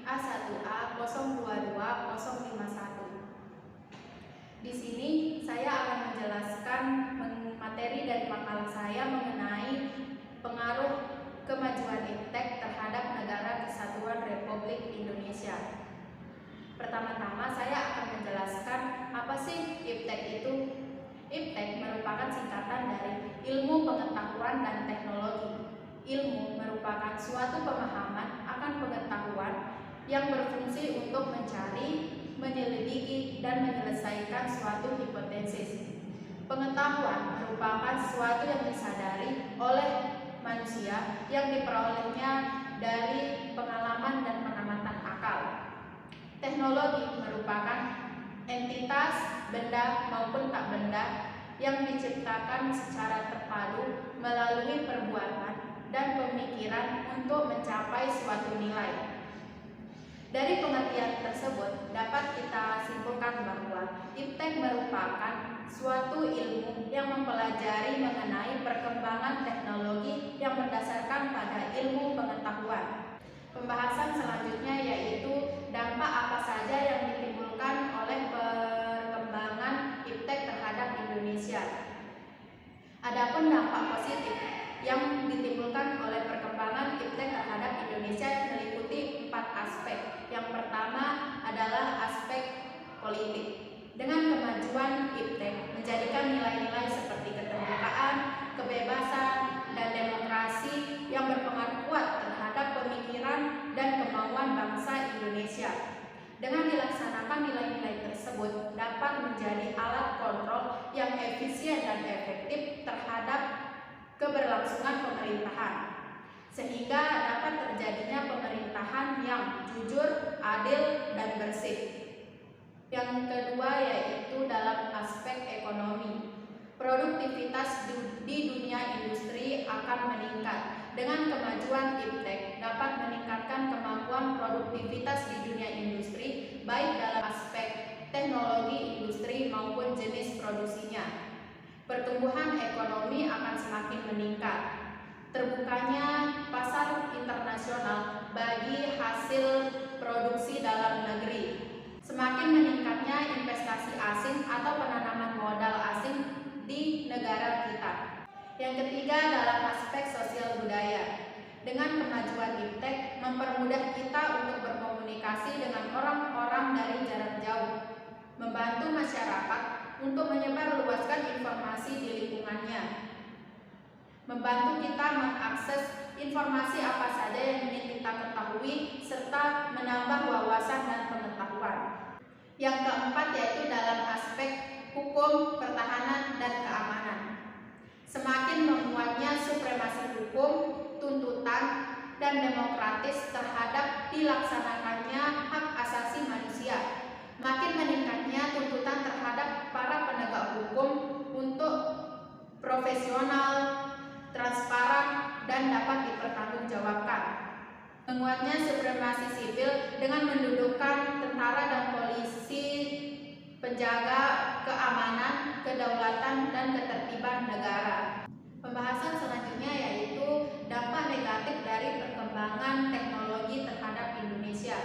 A1A022-051. Di sini saya akan menjelaskan materi dari makalah saya mengenai pengaruh kemajuan iptek terhadap Negara Kesatuan Republik Indonesia. Pertama-tama saya akan menjelaskan apa sih iptek itu. Iptek merupakan singkatan dari Ilmu Pengetahuan dan Teknologi. Ilmu merupakan suatu pemahaman akan pengetahuan yang berfungsi untuk mencari, menyelidiki, dan menyelesaikan suatu hipotesis. Pengetahuan merupakan sesuatu yang disadari oleh manusia yang diperolehnya dari pengalaman dan pengamatan akal. Teknologi merupakan entitas, benda maupun tak benda yang diciptakan secara terpadu melalui perbuatan dan pemikiran untuk mencapai suatu nilai. Dari pengertian tersebut dapat kita simpulkan bahwa iptek merupakan suatu ilmu yang mempelajari mengenai perkembangan teknologi yang berdasarkan pada ilmu pengetahuan. Pembahasan selanjutnya yaitu dampak apa saja yang ditimbulkan oleh perkembangan iptek terhadap Indonesia. Adapun dampak positif yang ditimbulkan oleh perkembangan iptek terhadap Indonesia meliputi 4 aspek. Yang pertama adalah aspek politik. Dengan kemajuan iptek menjadikan nilai-nilai seperti keterbukaan, kebebasan, dan demokrasi yang berpengaruh kuat terhadap pemikiran dan kemauan bangsa Indonesia. Dengan dilaksanakan nilai-nilai tersebut dapat menjadi alat kontrol yang efisien dan efektif terhadap keberlangsungan pemerintahan, sehingga dapat terjadinya pemerintahan yang jujur, adil, dan bersih. Yang kedua yaitu dalam aspek ekonomi. Produktivitas di dunia industri akan meningkat. Dengan kemajuan iptek dapat meningkatkan kemampuan produktivitas di dunia industri, baik dalam aspek teknologi industri maupun jenis produksinya. Pertumbuhan ekonomi akan semakin meningkat. Terbukanya pasar internasional bagi hasil produksi dalam negeri. Semakin meningkatnya investasi asing atau penanaman modal asing di negara kita. Yang ketiga dalam aspek sosial budaya. Dengan kemajuan iptek mempermudah kita untuk berkomunikasi dengan orang-orang dari jarak jauh, membantu masyarakat untuk menyebarluaskan informasi di lingkungannya, membantu kita mengakses informasi apa saja yang ingin kita ketahui, serta menambah wawasan dan pengetahuan. Yang keempat yaitu dalam aspek hukum, pertahanan, dan keamanan. Semakin menguatnya supremasi hukum, tuntutan, dan demokratis terhadap dilaksanakannya hak asasi manusia. Makin meningkatnya tuntutan terhadap para penegak hukum untuk profesional, transparan, dan dapat dipertanggungjawabkan. Menguatnya supremasi sipil dengan mendudukkan tentara dan polisi penjaga keamanan, kedaulatan, dan ketertiban negara. Pembahasan selanjutnya yaitu dampak negatif dari perkembangan teknologi terhadap Indonesia.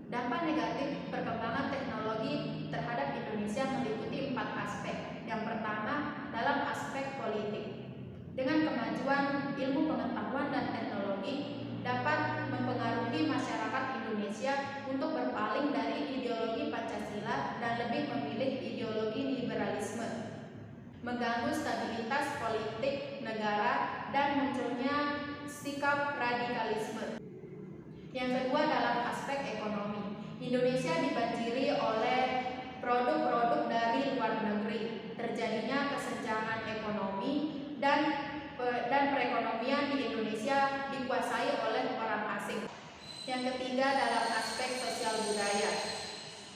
Dampak negatif perkembangan teknologi terhadap Indonesia meliputi 4 aspek. Yang pertama dalam aspek politik. Dengan kemajuan ilmu pengetahuan dan teknologi dapat mempengaruhi masyarakat Indonesia untuk berpaling dari ideologi Pancasila dan lebih memilih ideologi liberalisme, mengganggu stabilitas politik negara dan munculnya sikap radikalisme. Yang kedua dalam aspek ekonomi. Indonesia dibanjiri oleh produk-produk dari luar negeri. Terjadinya kesenjangan ekonomi dan perekonomian di Indonesia dikuasai oleh orang asing. Yang ketiga dalam aspek sosial budaya.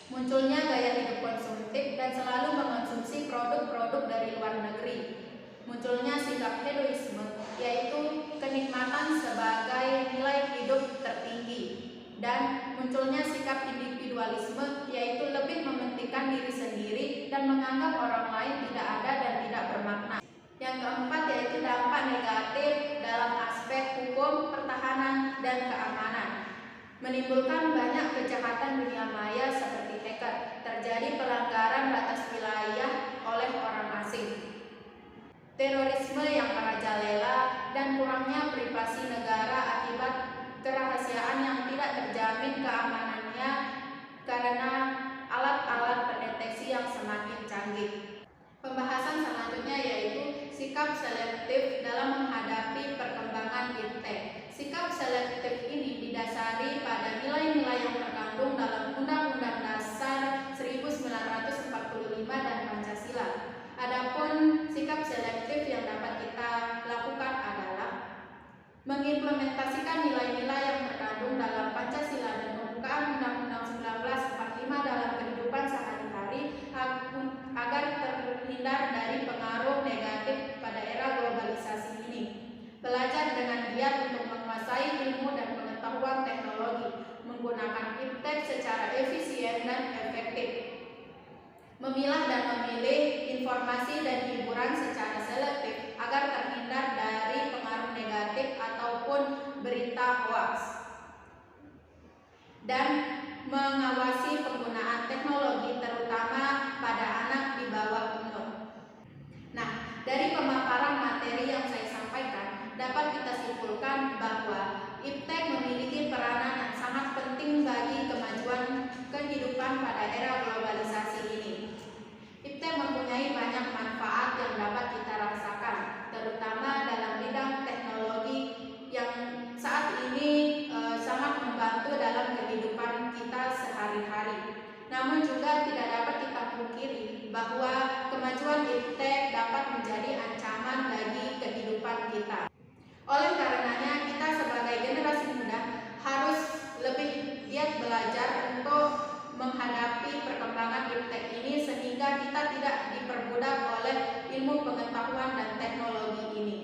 Munculnya gaya hidup konsumtif dan selalu mengonsumsi produk-produk dari luar negeri. Munculnya sikap hedonisme, yaitu kenikmatan sebagai nilai hidup tertinggi, dan munculnya sikap individualisme, yaitu lebih mementingkan diri sendiri dan menganggap orang lain tidak ada dan tidak bermakna. Yang keempat yaitu dampak negatif dalam aspek hukum, pertahanan, dan keamanan. menimbulkan banyak kejahatan dunia maya seperti hacker, terjadi pelanggaran batas wilayah oleh orang asing, terorisme yang merajalela, dan kurangnya privasi negara akibat kerahasiaan yang tidak terjamin keamanannya karena alat-alat pendeteksi yang semakin canggih. Pembahasan selanjutnya yaitu sikap selektif dalam menghadapi perkembangan iptek. Sikap selektif ini didasari pada nilai-nilai yang terkandung dalam Undang-Undang Dasar 1945 dan Pancasila. Adapun sikap selektif yang dapat kita lakukan adalah mengimplementasikan nilai-nilai yang terkandung dalam Pancasila dan pembukaan Undang-Undang 1945 dalam kehidupan sehari-hari agar terhindar dari pengaruh negatif pada era globalisasi ini. Belajar dengan giat untuk menguasai ilmu dan pengetahuan teknologi, menggunakan iptek secara efisien dan efektif. Memilah dan memilih informasi dan hiburan secara selektif agar terhindar dari pengaruh negatif ataupun berita hoax. Dan mengawasi penggunaan teknologi terutama pada anak di bawah umur. Nah, dari pemaparan materi yang saya sampaikan, dapat kita simpulkan bahwa iptek memiliki peranan yang sangat penting bagi kemajuan kehidupan pada era globalisasi ini. Iptek mempunyai banyak manfaat yang dapat kita rasakan, terutama dalam bidang teknologi yang saat ini sangat membantu dalam kehidupan kita sehari-hari. Namun juga tidak dapat kita pungkiri bahwa kemajuan iptek dapat menjadi ancaman bagi kehidupan kita. Oleh karenanya, kita sebagai generasi muda harus lebih giat belajar untuk menghadapi perkembangan iptek ini sehingga kita tidak diperbudak oleh ilmu pengetahuan dan teknologi ini.